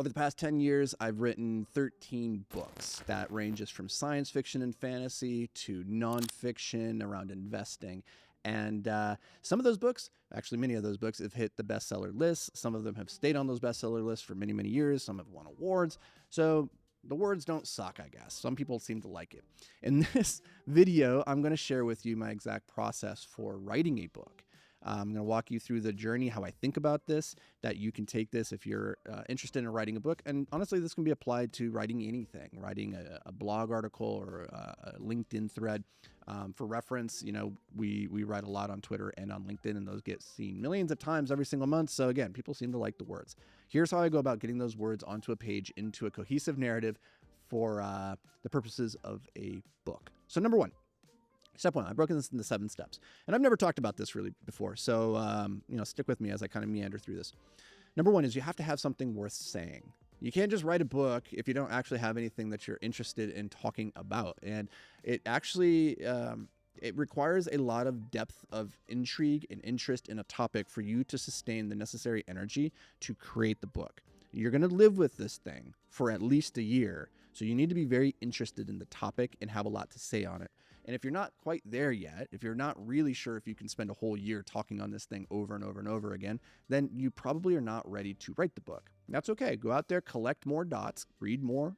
Over the past 10 years, I've written 13 books that ranges from science fiction and fantasy to nonfiction around investing. And some of those books, actually many of those books, have hit the bestseller list. Some of them have stayed on those bestseller lists for many, many years. Some have won awards. So the words don't suck, I guess. Some people seem to like it. In this video, I'm going to share with you my exact process for writing a book. I'm going to walk you through the journey, how I think about this, that you can take this if you're interested in writing a book. And honestly, this can be applied to writing anything, writing a blog article or a LinkedIn thread. For reference, we write a lot on Twitter and on LinkedIn, and those get seen millions of times every single month. So again, people seem to like the words. Here's how I go about getting those words onto a page into a cohesive narrative for the purposes of a book. So number one. Step one, I've broken this into 7 steps. And I've never talked about this really before. So, stick with me as I kind of meander through this. Number one is you have to have something worth saying. You can't just write a book if you don't actually have anything that you're interested in talking about. And it actually, it requires a lot of depth of intrigue and interest in a topic for you to sustain the necessary energy to create the book. You're going to live with this thing for at least a year. So you need to be very interested in the topic and have a lot to say on it. And if you're not quite there yet, if you're not really sure if you can spend a whole year talking on this thing over and over and over again, then you probably are not ready to write the book. That's okay. Go out there, collect more dots, read more,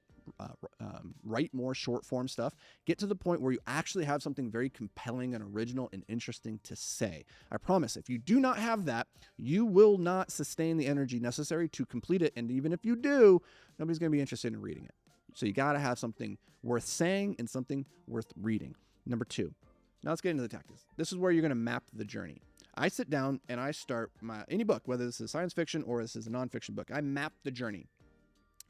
write more short form stuff, get to the point where you actually have something very compelling and original and interesting to say. I promise, if you do not have that, you will not sustain the energy necessary to complete it. And even if you do, nobody's going to be interested in reading it. So you got to have something worth saying and something worth reading. Number 2, now let's get into the tactics. This is where you're going to map the journey. I sit down and I start any book, whether this is science fiction or this is a nonfiction book, I map the journey.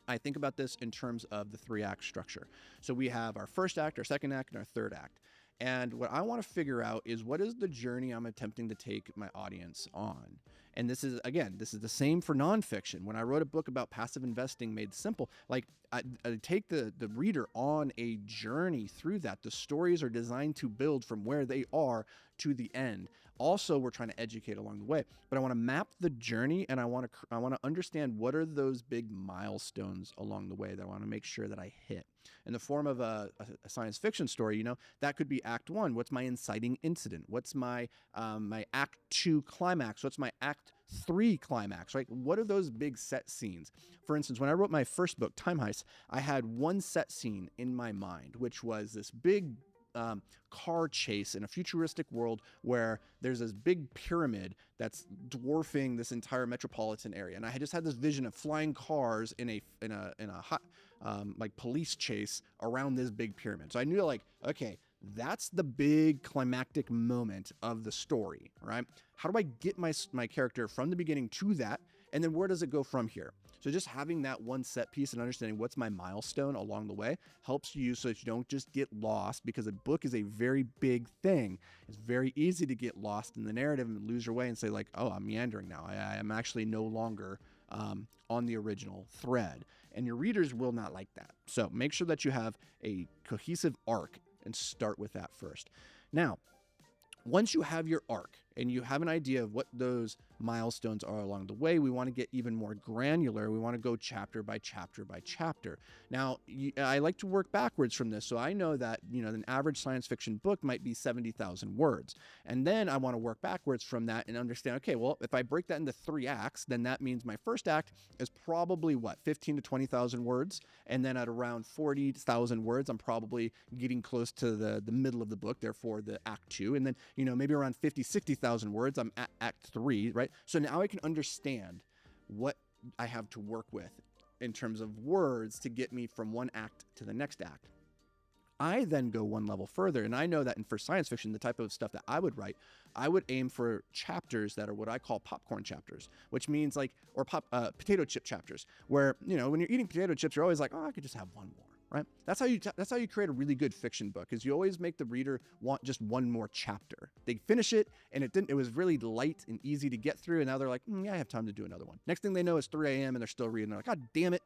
I think about this in terms of the 3-act structure. So we have our first act, our second act, and our third act. And what I want to figure out is what is the journey I'm attempting to take my audience on. And this is the same for nonfiction. When I wrote a book about passive investing made simple, I take the reader on a journey through that. The stories are designed to build from where they are to the end. Also, we're trying to educate along the way, but I want to map the journey, and I want to understand what are those big milestones along the way that I want to make sure that I hit. In the form of a science fiction story, that could be Act 1. What's my inciting incident? What's my my Act 2 climax? What's my Act 3 climax, right? What are those big set scenes? For instance, when I wrote my first book, Time Heist, I had one set scene in my mind, which was this big car chase in a futuristic world where there's this big pyramid that's dwarfing this entire metropolitan area, and I had just had this vision of flying cars in a hot police chase around this big pyramid. So I knew okay, that's the big climactic moment of the story, right? How do I get my character from the beginning to that, and then where does it go from here? So just having that one set piece and understanding what's my milestone along the way helps you so that you don't just get lost, because a book is a very big thing. It's very easy to get lost in the narrative and lose your way and say oh, I'm meandering now. I am actually no longer on the original thread. And your readers will not like that. So make sure that you have a cohesive arc and start with that first. Now, once you have your arc and you have an idea of what those milestones are along the way, we want to get even more granular. We want to go chapter by chapter by chapter. Now, I like to work backwards from this. So I know that, an average science fiction book might be 70,000 words. And then I want to work backwards from that and understand, okay, well, if I break that into 3 acts, then that means my first act is probably 15 to 20,000 words. And then at around 40,000 words, I'm probably getting close to the middle of the book, therefore the Act 2. And then, maybe around 50, 60,000 words, I'm at Act 3, right? So now I can understand what I have to work with in terms of words to get me from one act to the next act. I then go one level further, and I know that for science fiction, the type of stuff that I would write, I would aim for chapters that are what I call popcorn chapters, which means potato chip chapters, where, when you're eating potato chips, you're always like, oh, I could just have one more. Right? That's how you create a really good fiction book, is you always make the reader want just one more chapter. They finish it and it was really light and easy to get through, and now they're like, yeah, I have time to do another one. Next thing they know, it's 3 a.m. and they're still reading. They're like, God damn it.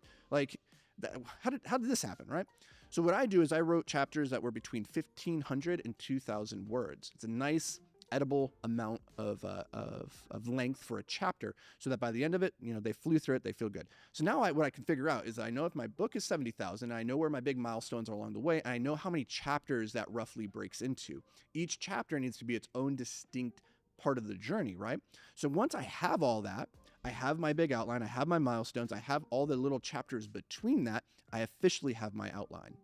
How did this happen, right? So what I do is I wrote chapters that were between 1,500 and 2,000 words. It's a nice edible amount of length for a chapter, so that by the end of it, they flew through it, they feel good. So now what I can figure out is I know if my book is 70,000, I know where my big milestones are along the way, and I know how many chapters that roughly breaks into. Each chapter needs to be its own distinct part of the journey, right? So once I have all that, I have my big outline, I have my milestones, I have all the little chapters between that, I officially have my outline.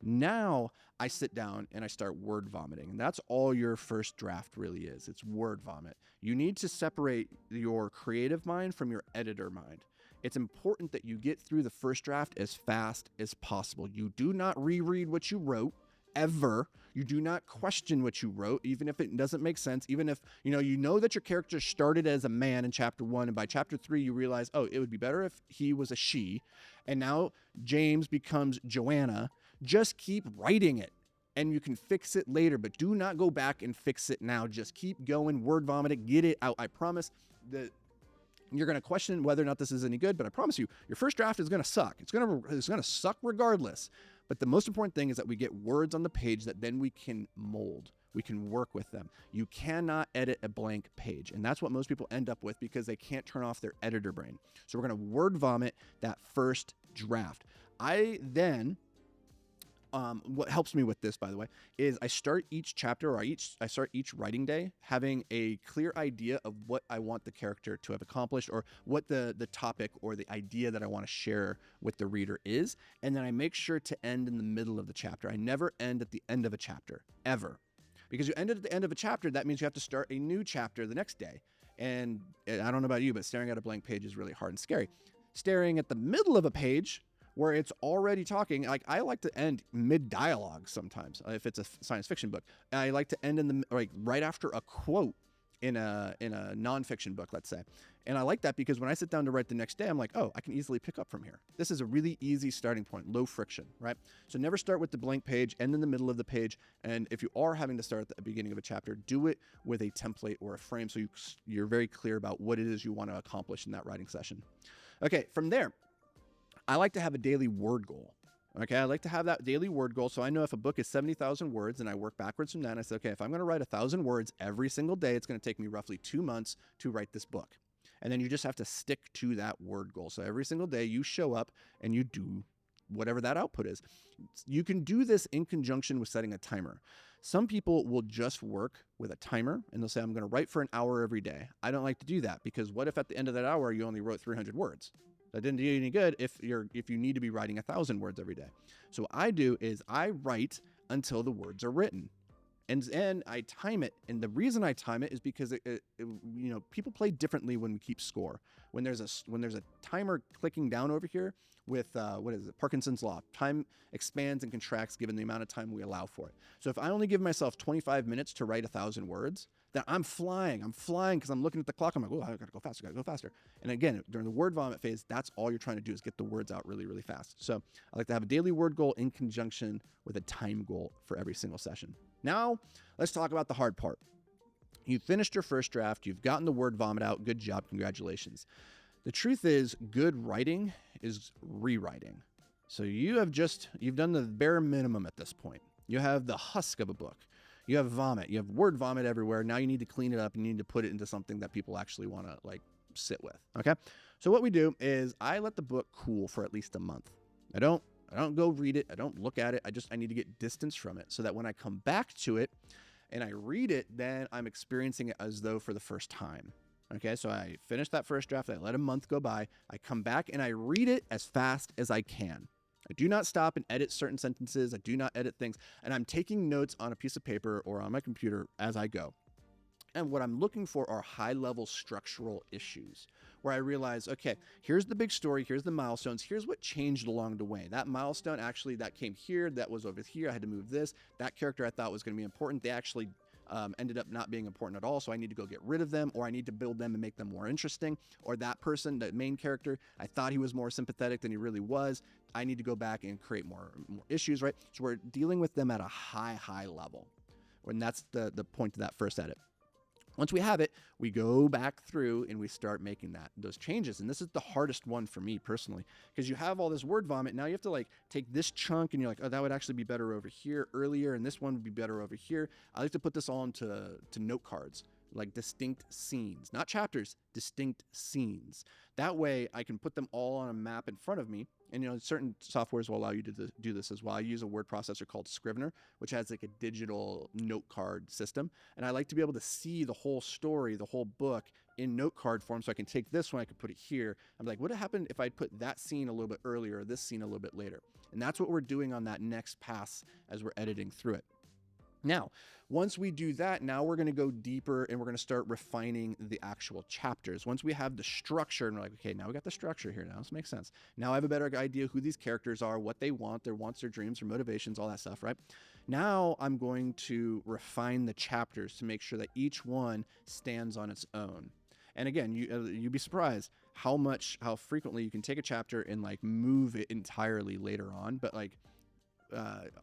Now I sit down and I start word vomiting. And that's all your first draft really is. It's word vomit. You need to separate your creative mind from your editor mind. It's important that you get through the first draft as fast as possible. You do not reread what you wrote ever. You do not question what you wrote, even if it doesn't make sense, even if you know that your character started as a man in chapter 1, and by chapter 3 you realize, oh, it would be better if he was a she, and now James becomes Joanna. Just keep writing it, and you can fix it later, but do not go back and fix it now. Just keep going, word vomit it, get it out. I promise that you're going to question whether or not this is any good, but I promise you, your first draft is going to suck. It's going to suck regardless. But the most important thing is that we get words on the page that then we can mold. We can work with them. You cannot edit a blank page. And that's what most people end up with because they can't turn off their editor brain. So we're going to word vomit that first draft. I then... what helps me with this, by the way, is I start each chapter, or I start each writing day having a clear idea of what I want the character to have accomplished, or what the topic or the idea that I want to share with the reader is. And then I make sure to end in the middle of the chapter. I never end at the end of a chapter, ever. Because you ended at the end of a chapter, that means you have to start a new chapter the next day. And I don't know about you, but staring at a blank page is really hard and scary. Staring at the middle of a page where it's already talking, like I like to end mid-dialogue sometimes if it's a science fiction book. I like to end right after a quote in a nonfiction book, let's say. And I like that because when I sit down to write the next day, I'm like, oh, I can easily pick up from here. This is a really easy starting point, low friction, right? So never start with the blank page, end in the middle of the page. And if you are having to start at the beginning of a chapter, do it with a template or a frame so you're very clear about what it is you want to accomplish in that writing session. Okay, from there, I like to have a daily word goal. Okay, I like to have that daily word goal. So I know if a book is 70,000 words and I work backwards from that, and I say, okay, if I'm going to write 1,000 words every single day, it's going to take me roughly 2 months to write this book. And then you just have to stick to that word goal. So every single day you show up and you do whatever that output is. You can do this in conjunction with setting a timer. Some people will just work with a timer and they'll say, I'm going to write for an hour every day. I don't like to do that because what if at the end of that hour you only wrote 300 words? That didn't do you any good if you need to be writing 1,000 words every day. So what I do is I write until the words are written. And I time it. And the reason I time it is because people play differently when we keep score. When there's a timer clicking down over here with Parkinson's law. Time expands and contracts given the amount of time we allow for it. So if I only give myself 25 minutes to write 1,000 words, then I'm flying because I'm looking at the clock. I'm like, oh, I gotta go faster. And again, during the word vomit phase, that's all you're trying to do is get the words out really, really fast. So I like to have a daily word goal in conjunction with a time goal for every single session. Now, let's talk about the hard part. You finished your first draft. You've gotten the word vomit out. Good job. Congratulations. The truth is, good writing is rewriting. So you've done the bare minimum at this point. You have the husk of a book. You have vomit. You have word vomit everywhere. Now you need to clean it up. You need to put it into something that people actually want to sit with. Okay. So what we do is I let the book cool for at least a month. I don't go read it. I don't look at it. I need to get distance from it so that when I come back to it and I read it, then I'm experiencing it as though for the first time. Okay. So I finish that first draft. I let a month go by. I come back and I read it as fast as I can. I do not stop and edit certain sentences. I do not edit things. And I'm taking notes on a piece of paper or on my computer as I go. And what I'm looking for are high-level structural issues where I realize, okay, here's the big story. Here's the milestones. Here's what changed along the way. That milestone, actually, that came here. That was over here. I had to move this. That character I thought was going to be important. They actually ended up not being important at all. So I need to go get rid of them, or I need to build them and make them more interesting. Or that person, the main character, I thought he was more sympathetic than he really was. I need to go back and create more issues, right? So we're dealing with them at a high level. And that's the point of that first edit. Once we have it, we go back through and we start making those changes. And this is the hardest one for me personally, because you have all this word vomit. Now you have to like take this chunk and you're like, oh, that would actually be better over here earlier, and this one would be better over here. I like to put this all into note cards, like distinct scenes, not chapters, distinct scenes. That way I can put them all on a map in front of me. And, certain softwares will allow you to do this as well. I use a word processor called Scrivener, which has like a digital note card system. And I like to be able to see the whole story, the whole book in note card form. So I can take this one, I can put it here. I'm like, what would happen if I put that scene a little bit earlier, or this scene a little bit later? And that's what we're doing on that next pass as we're editing through it. Now, once we do that, now we're going to go deeper and we're going to start refining the actual chapters. Once we have the structure and we're like, okay, now we got the structure here. Now this makes sense. Now I have a better idea who these characters are, what they want, their wants, their dreams, their motivations, all that stuff, right? Now I'm going to refine the chapters to make sure that each one stands on its own. And again, you'd be surprised how frequently you can take a chapter and like move it entirely later on. But like,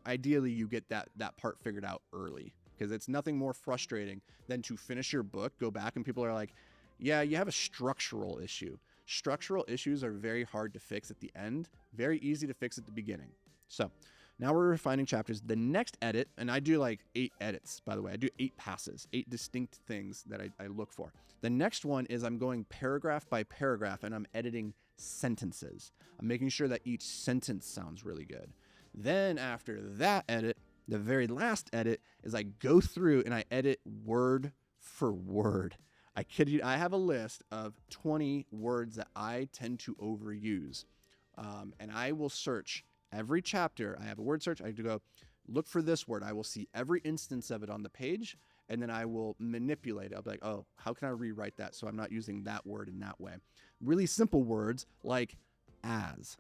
ideally you get that part figured out early, because it's nothing more frustrating than to finish your book, go back, and people are like, yeah, you have a structural issue. Structural issues are very hard to fix at the end, very easy to fix at the beginning. So now we're refining chapters. The next edit, and I do like 8 edits, by the way. I do 8 passes, 8 distinct things that I look for. The next one is I'm going paragraph by paragraph and I'm editing sentences. I'm making sure that each sentence sounds really good. Then after that edit, the very last edit is I go through and I edit word for word. I kid you, I have a list of 20 words that I tend to overuse. And I will search every chapter. I have a word search. I have to go look for this word. I will see every instance of it on the page, and then I will manipulate it. I'll be like, oh, how can I rewrite that so I'm not using that word in that way? Really simple words like as.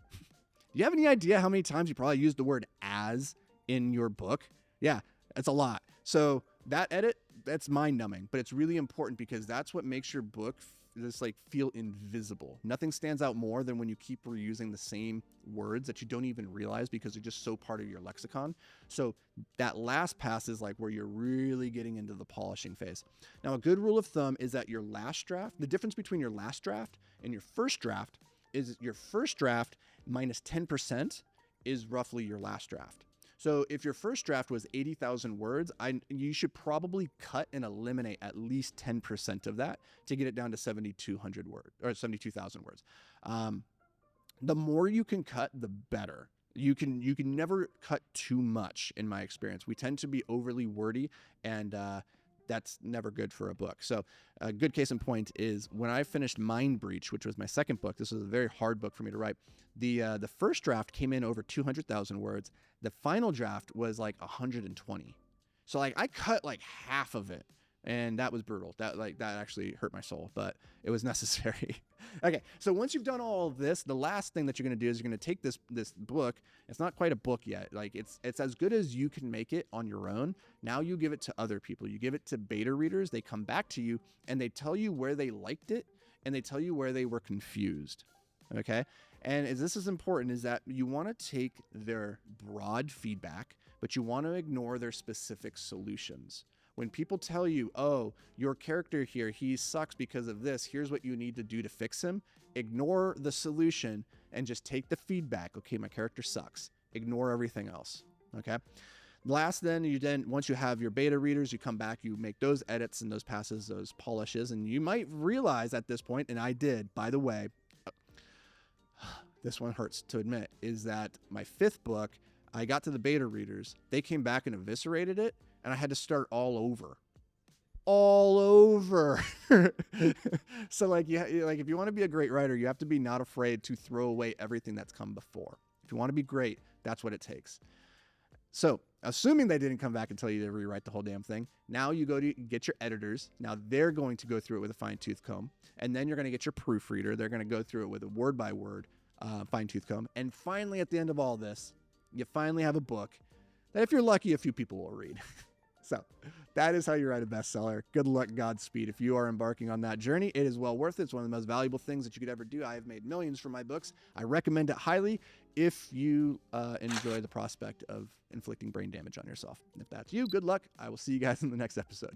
Do you have any idea how many times you probably used the word as in your book? Yeah, that's a lot. So that edit, that's mind-numbing, but it's really important because that's what makes your book just like feel invisible. Nothing stands out more than when you keep reusing the same words that you don't even realize because they're just so part of your lexicon. So that last pass is like where you're really getting into the polishing phase. Now, a good rule of thumb is that your last draft, the difference between your last draft and your first draft is your first draft minus 10% is roughly your last draft. So if your first draft was 80,000 words, you should probably cut and eliminate at least 10% of that to get it down to 7,200 words or 72,000 words. The more you can cut, the better. You can never cut too much, in my experience. We tend to be overly wordy, and that's never good for a book. So a good case in point is when I finished Mind Breach, which was my second book. This was a very hard book for me to write. The first draft came in over 200,000 words. The final draft was like 120. So like I cut like half of it, and that was brutal. That actually hurt my soul, but it was necessary. Okay, so once you've done all of this, the last thing that you're going to do is you're going to take this book. It's not quite a book yet. Like it's as good as you can make it on your own. Now you give it to other people. You give it to beta readers. They come back to you and they tell you where they liked it and they tell you where they were confused. Okay? And this is important, is that you want to take their broad feedback, but you want to ignore their specific solutions. When people tell you, oh, your character here, he sucks because of this, here's what you need to do to fix him, ignore the solution and just take the feedback. Okay, my character sucks. Ignore everything else. Okay? Last, once you have your beta readers, you come back, you make those edits and those passes, those polishes, and you might realize at this point, and I did, by the way, this one hurts to admit, is that my 5th book, I got to the beta readers, they came back and eviscerated it, and I had to start all over. So like if you want to be a great writer, you have to be not afraid to throw away everything that's come before. If you want to be great, that's what it takes. So assuming they didn't come back and tell you to rewrite the whole damn thing, now you go to get your editors. Now they're going to go through it with a fine-tooth comb, and then you're going to get your proofreader. They're going to go through it with a word-by-word fine-tooth comb. And finally, at the end of all this, you finally have a book that, if you're lucky, a few people will read. So that is how you write a bestseller. Good luck, Godspeed. If you are embarking on that journey, it is well worth it. It's one of the most valuable things that you could ever do. I have made millions from my books. I recommend it highly if you enjoy the prospect of inflicting brain damage on yourself. If that's you, good luck. I will see you guys in the next episode.